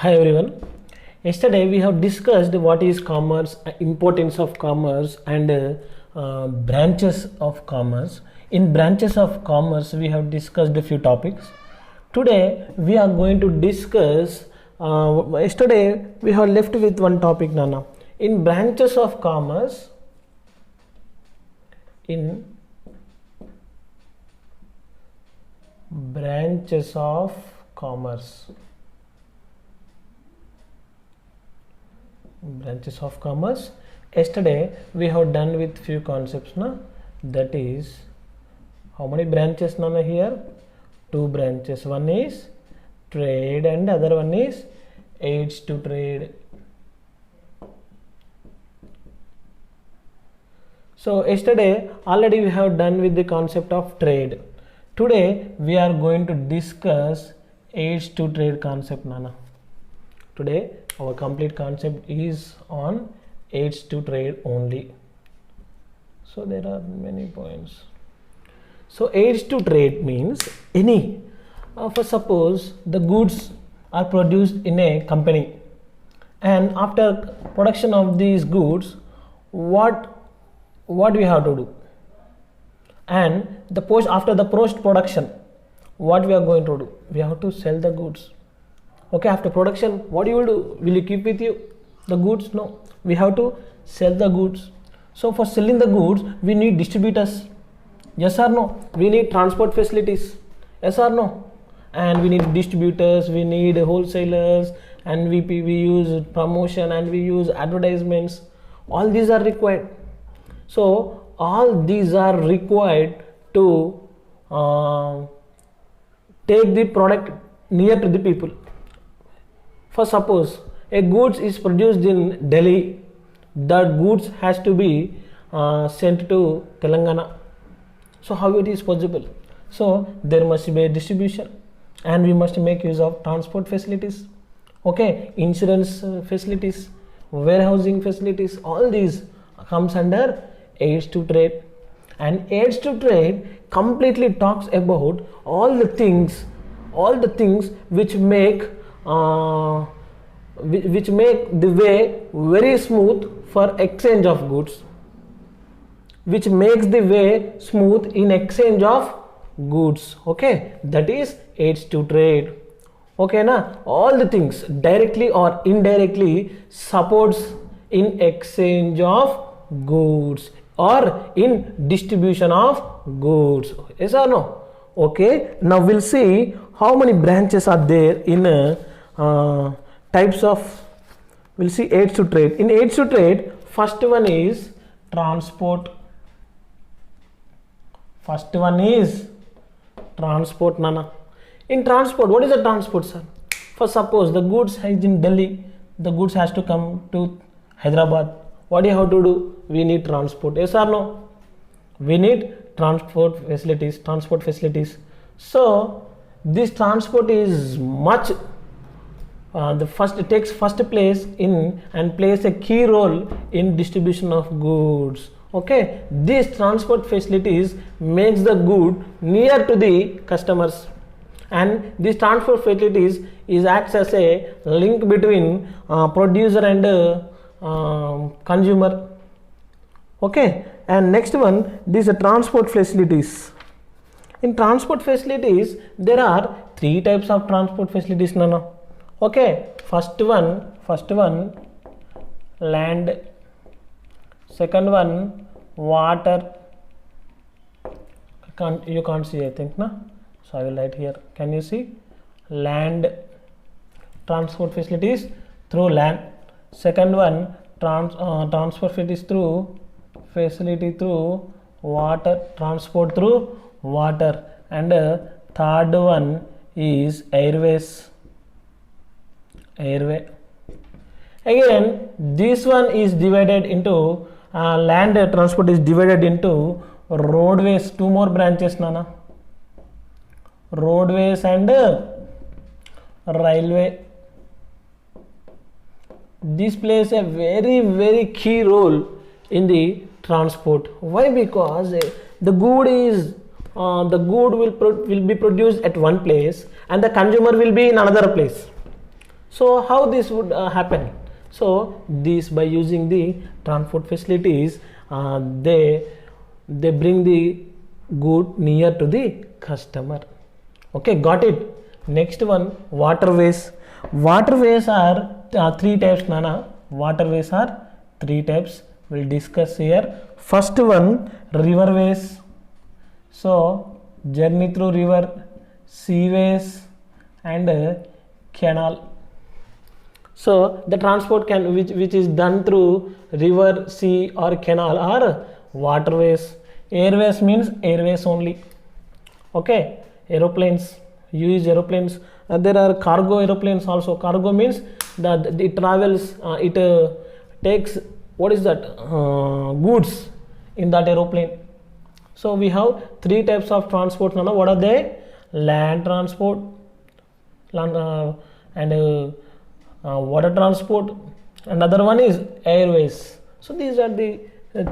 Hi everyone. Yesterday we have discussed what is commerce, importance of commerce, and branches of commerce. In branches of commerce, we have discussed a few topics. Today we are going to discuss. Yesterday we have left with one topic, Nana. In branches of commerce, in branches of commerce. Branches of commerce, yesterday we have done with few concepts, na? That is, how many branches, Nana? Here two branches, one is trade and other one is aids to trade. So yesterday already we have done with the concept of trade. Today we are going to discuss aids to trade concept, Nana. Today our complete concept is on aids to trade only. So there are many points. So aids to trade means any, for suppose the goods are produced in a company, and after production of these goods, what we have to do, and after the post production, what we are going to do, we have to sell the goods. Okay, after production, what you will do? Will you keep with you the goods? No, we have to sell the goods. So for selling the goods, we need distributors. Yes or no? We need transport facilities. Yes or no? And we need distributors, we need wholesalers, and we use promotion and we use advertisements. All these are required. So all these are required to take the product near to the people. For suppose a goods is produced in Delhi, the goods has to be sent to Telangana. So how it is possible? So there must be a distribution, and we must make use of transport facilities, okay, insurance facilities, warehousing facilities. All these comes under aids to trade. And aids to trade completely talks about all the things which make the way very smooth for exchange of goods, which makes the way smooth in exchange of goods. Okay, that is aids to trade. Okay, na? All the things directly or indirectly supports in exchange of goods or in distribution of goods. Yes or no? Okay, now we'll see how many branches are there in types of, we'll see aids to trade. In aids to trade, first one is transport. First one is transport, Nana. In transport, what is the transport, sir? For suppose the goods is in Delhi, the goods has to come to Hyderabad. What do you have to do? We need transport. Yes or no? We need transport facilities. So this transport is much it takes first place in and plays a key role in distribution of goods. Okay, these transport facilities makes the good near to the customers, and these transport facilities acts as a link between producer and consumer. Okay, and next one, these are transport facilities. In transport facilities, there are three types of transport facilities, Nana. Okay, first one land, second one water. You can't see, I think, na? So I will write here. Can you see? Land transport facilities through land. Second one transport facility through water, transport through water, and third one is airway. Again, this one is divided into land transport is divided into roadways. Two more branches, Nana. Roadways and railway. This plays a very, very key role in the transport. Why? Because the good will be produced at one place and the consumer will be in another place. So how this would happen? So this, by using the transport facilities, they bring the good near to the customer. Okay, got it. Next one, waterways. Waterways are three types, Nana. Waterways are three types. We'll discuss here. First one, riverways. So journey through river, seaways, and canal. So the transport which is done through river, sea, or canal are waterways. Airways means airways only. Okay, aeroplanes. Use aeroplanes. There are cargo aeroplanes also. Cargo means that it travels. It takes, what is that, goods in that aeroplane. So we have three types of transport. Now what are they? Land transport, land, and water transport. Another one is airways. So these are the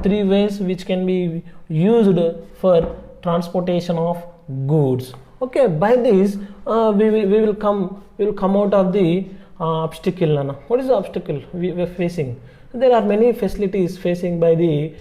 three ways which can be used for transportation of goods. Okay, by this we will come out of the obstacle. Nana. What is the obstacle we are facing? There are many facilities facing by the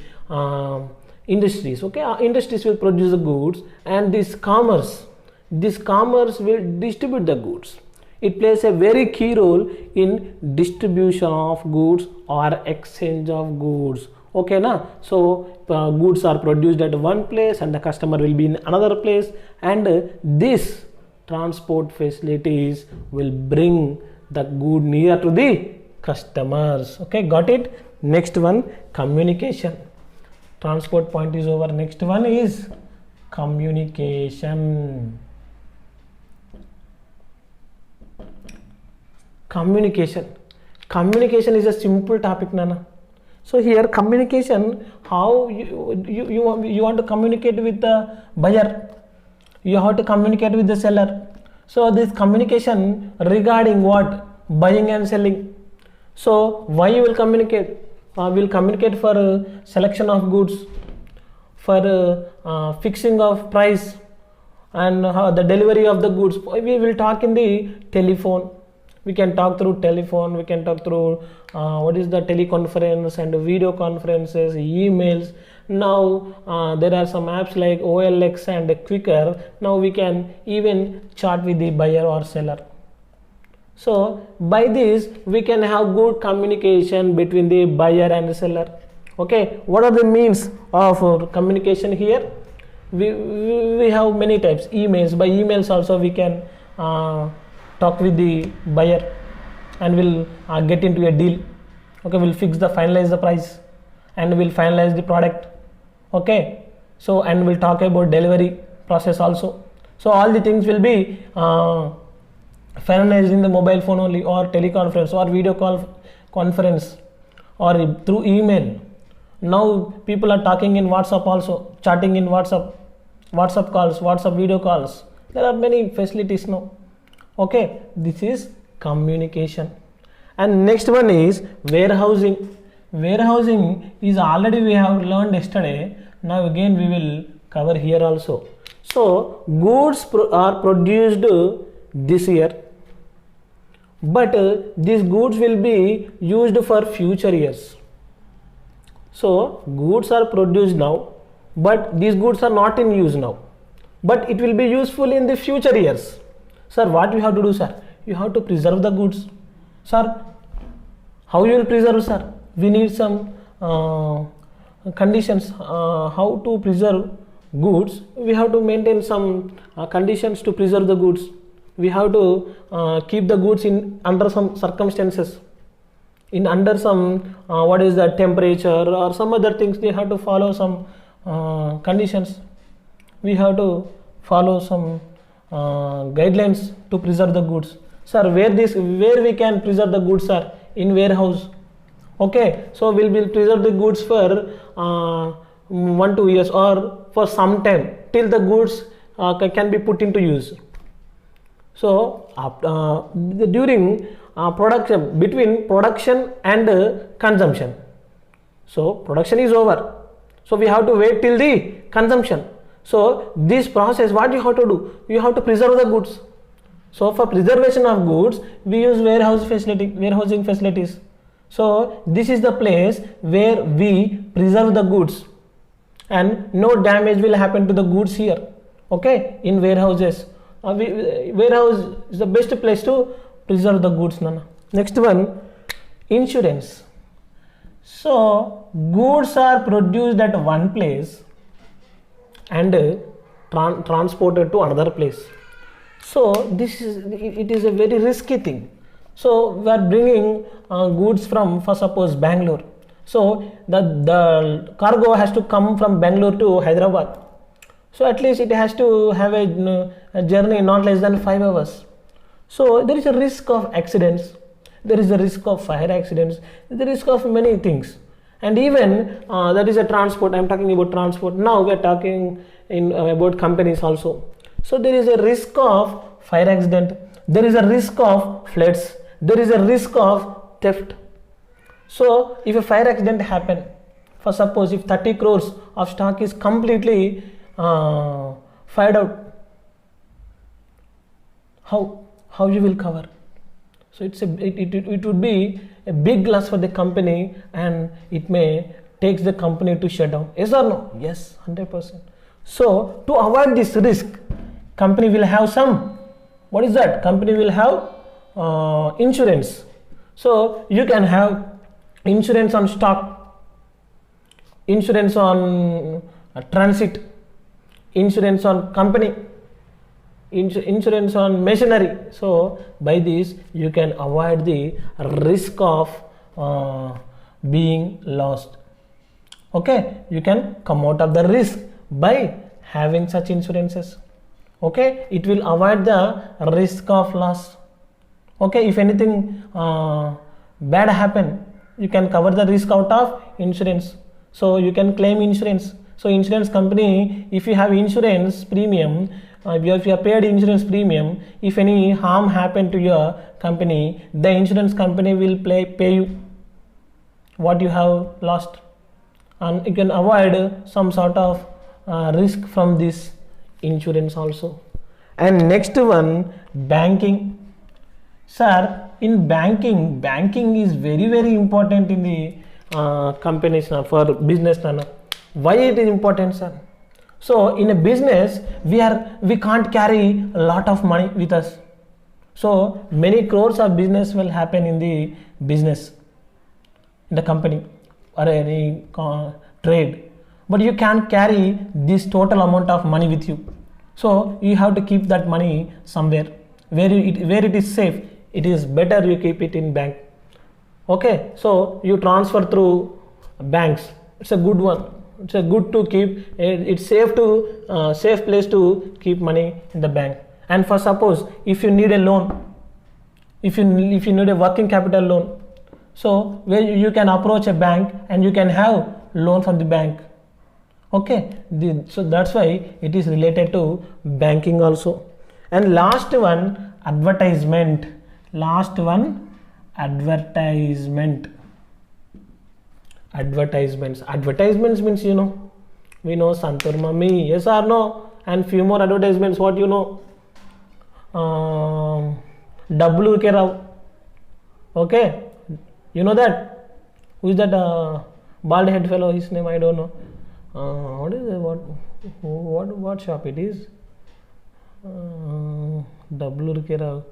industries. Okay, industries will produce the goods, and this commerce will distribute the goods. It plays a very key role in distribution of goods or exchange of goods. Okay, na? So goods are produced at one place and the customer will be in another place, and this transport facilities will bring the good near to the customers. Okay, got it. Next one, communication. Transport point is over. Next one is communication. Communication is a simple topic, Nana. So here communication, how you want to communicate with the buyer, you have to communicate with the seller. So this communication regarding what? Buying and selling. So why you will communicate? We'll communicate for selection of goods, for fixing of price, and the delivery of the goods. We will talk in the telephone. We can talk through telephone, we can talk through what is the teleconference and video conferences, emails. Now there are some apps like OLX and Quicker. Now we can even chat with the buyer or seller. So by this we can have good communication between the buyer and the seller. Okay, what are the means of communication here? We have many types. Emails. By emails also we can talk with the buyer and will get into a deal. Okay, we'll finalize the price and we'll finalize the product. Okay, so and we'll talk about delivery process also. So all the things will be finalized in the mobile phone only, or teleconference, or video call conference, or through email. Now people are talking in WhatsApp also, chatting in WhatsApp calls, WhatsApp video calls. There are many facilities now. Okay, this is communication. And next one is warehousing. Warehousing is already we have learned yesterday. Now again we will cover here also. So goods are produced this year, but these goods will be used for future years. So goods are produced now, but these goods are not in use now, but it will be useful in the future years. Sir, what you have to do, sir? You have to preserve the goods. Sir, how you will preserve, sir? We need some conditions. How to preserve goods? We have to maintain some conditions to preserve the goods. We have to keep the goods under some circumstances, under some what is the temperature or some other things. They have to follow some conditions. We have to follow some guidelines to preserve the goods. Sir, where we can preserve the goods, sir? In warehouse. Okay, so we will preserve the goods for 1-2 years or for some time till the goods can be put into use. So during production, between production and consumption, so production is over, so we have to wait till the consumption. So this process, what you have to do? You have to preserve the goods. So for preservation of goods, we use warehousing facilities. So this is the place where we preserve the goods, and no damage will happen to the goods here. Okay, in warehouses, warehouse is the best place to preserve the goods. Nana. Next one, insurance. So goods are produced at one place and transported to another place. So it is a very risky thing. So we are bringing goods from, for suppose, Bangalore. So the cargo has to come from Bangalore to Hyderabad. So at least it has to have a journey not less than 5 hours. So there is a risk of accidents, there is a risk of fire accidents, there is risk of many things. And even that is a transport. I am talking about transport. Now we are talking about companies also. So there is a risk of fire accident, there is a risk of floods, there is a risk of theft. So if a fire accident happen, for suppose if 30 crores of stock is completely fired out, how you will cover? So it would be a big loss for the company, and it may takes the company to shut down. Yes or no? Yes, 100%. So to avoid this risk, company will have some, what is that? Company will have insurance. So you can have insurance on stock, insurance on transit, insurance on company, insurance on machinery. So by this you can avoid the risk of being lost. Okay, you can come out of the risk by having such insurances. Okay, it will avoid the risk of loss. Okay, if anything bad happen, you can cover the risk out of insurance. So you can claim insurance. So insurance company, if you have insurance premium, if you have paid insurance premium, if any harm happen to your company, the insurance company will pay you what you have lost, and you can avoid some sort of risk from this insurance also. And next one, banking. Sir, in banking is very important in the companies for business. Why it is important, sir? So in a business, we can't carry a lot of money with us. So many crores of business will happen in the business, in the company or any trade, but you can't carry this total amount of money with you. So you have to keep that money somewhere where it is safe. It is better you keep it in bank. Okay, so you transfer through banks. It's a good one. It's a good to keep. It's safe place to keep money in the bank. And for suppose if you need a loan, if you need a working capital loan, so where you can approach a bank and you can have loan from the bank. Okay, so that's why it is related to banking also. And last one, advertisement. Advertisements means, we know Santur Mummy, yes or no, and few more advertisements. What you know? W.K. Rao. Okay, you know that? Who is that bald head fellow? His name I don't know. What is it? What shop it is? W.K. Rao.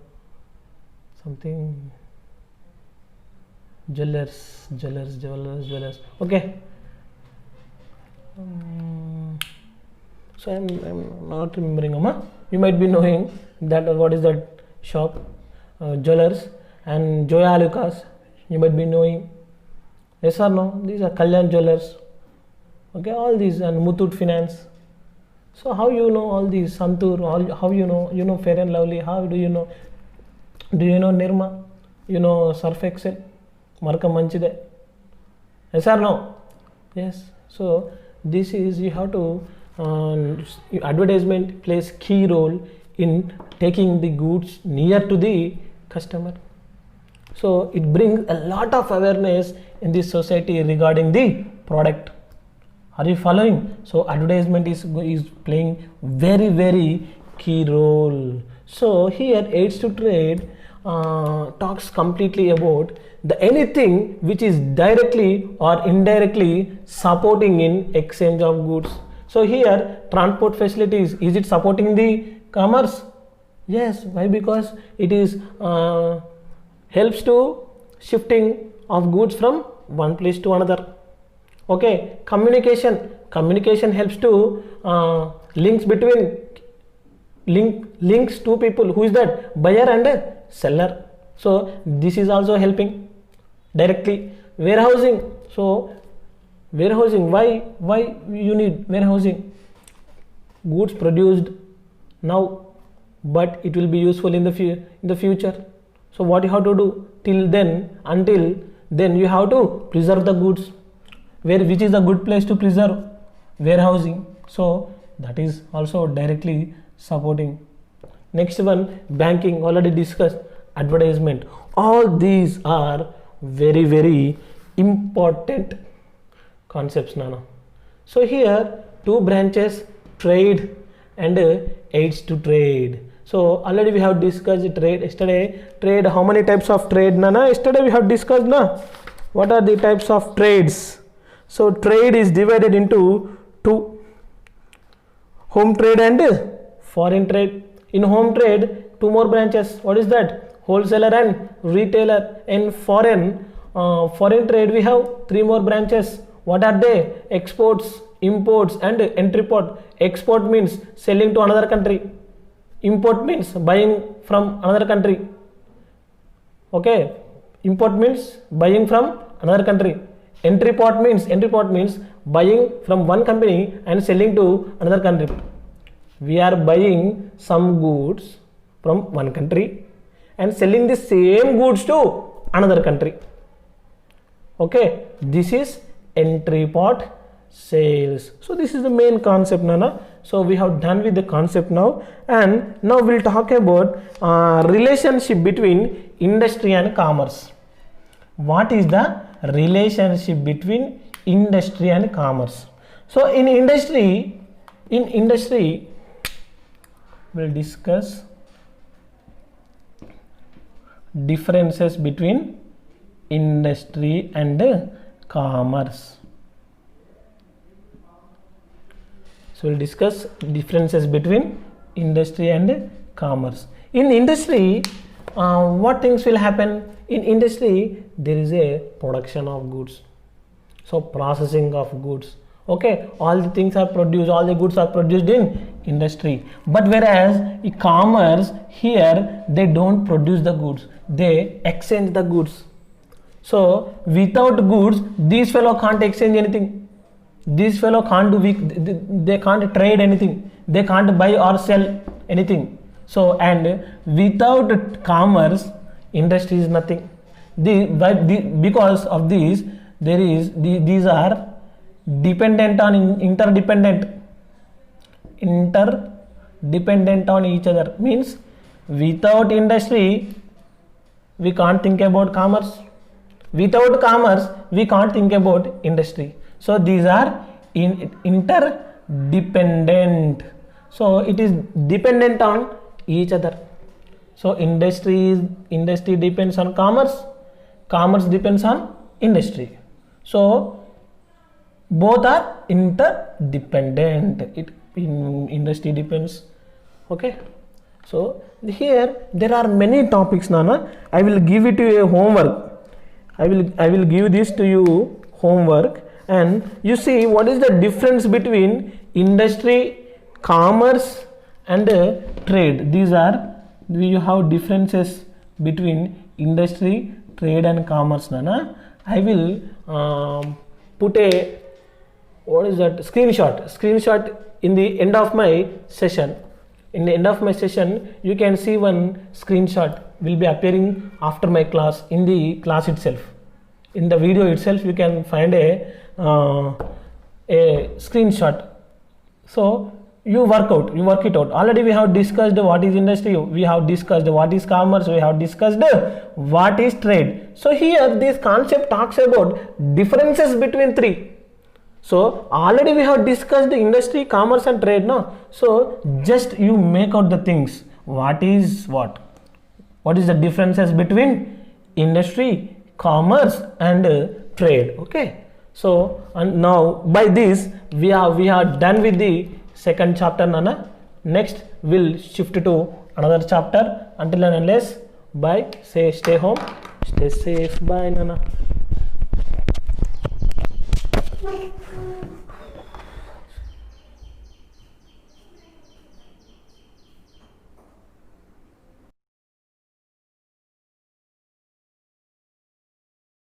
Something. Jewelers. Okay. So I'm not remembering. You might be knowing that what is that shop, Jewelers and Joya Lucas. You might be knowing. Yes or no? These are Kalyan Jewelers. Okay, all these, and Muthoot Finance. So how you know all these? Santur. How you know? You know Fair and Lovely. How do you know? Do you know Nirma? You know Surf Excel? Marka Manchide. Yes or no? Yes. So this is, you have to advertisement plays key role in taking the goods near to the customer. So it brings a lot of awareness in this society regarding the product. Are you following? So advertisement is playing very key role. So here aids to trade talks completely about the anything which is directly or indirectly supporting in exchange of goods. So here transport facilities, is it supporting the commerce? Yes. Why? Because it is helps to shifting of goods from one place to another. Okay. Communication helps to links between links two people. Who is that? Buyer and seller. So this is also helping directly. Warehousing. So warehousing, why you need warehousing? Goods produced now, but it will be useful in the future. So what you have to do until then you have to preserve the goods. Which is a good place to preserve? Warehousing. So that is also directly supporting. Next one, banking, already discussed. Advertisement. All these are very, very important concepts, Nana. So here two branches, trade and aids to trade. So already we have discussed trade yesterday. Trade, how many types of trade, Nana? Yesterday we have discussed, na? What are the types of trades? So trade is divided into two, home trade and foreign trade. In home trade, two more branches. What is that? Wholesaler and retailer. In foreign trade we have three more branches. What are they? Exports, imports and entry port. Export means selling to another country. Import means buying from another country. Okay. Import means buying from another country. Entry port means buying from one company and selling to another country. We are buying some goods from one country and selling the same goods to another country. Okay, this is entry port sales. So this is the main concept, Nana. So we have done with the concept now, and now we'll talk about relationship between industry and commerce. What is the relationship between industry and commerce? So in industry we'll discuss differences between industry and commerce. So we'll discuss differences between industry and commerce. In industry, what things will happen? In industry, there is a production of goods. So processing of goods. Okay, all the things are produced, all the goods are produced in industry. But whereas in commerce, here they don't produce the goods, they exchange the goods. So without goods, these fellow can't exchange anything. These fellow can't do, they can't trade anything. They can't buy or sell anything. So, and without commerce, industry is nothing. Because of these, these are dependent on interdependent on each other. Means without industry, we can't think about commerce. Without commerce, we can't think about industry. So these are interdependent. So it is dependent on each other. So industry depends on commerce, commerce depends on industry. So both are interdependent. Industry depends. Okay. So here there are many topics, Nana. I will give it to you a homework. I will give this to you homework, and you see what is the difference between industry, commerce and trade. These are, you have differences between industry, trade and commerce, Nana. I will put a screenshot in the end of my session. In the end of my session, you can see one screenshot will be appearing after my class, in the class itself. In the video itself, you can find a screenshot. So you work it out. Already we have discussed what is industry, we have discussed what is commerce, we have discussed what is trade. So here this concept talks about differences between three. So already we have discussed the industry, commerce and trade, no? So just you make out the things. what is the differences between industry, commerce and trade. Okay, so and now by this we are done with the second chapter, Nana. Next we'll shift to another chapter. Until and unless, bye. Say stay home, stay safe. Bye, Nana.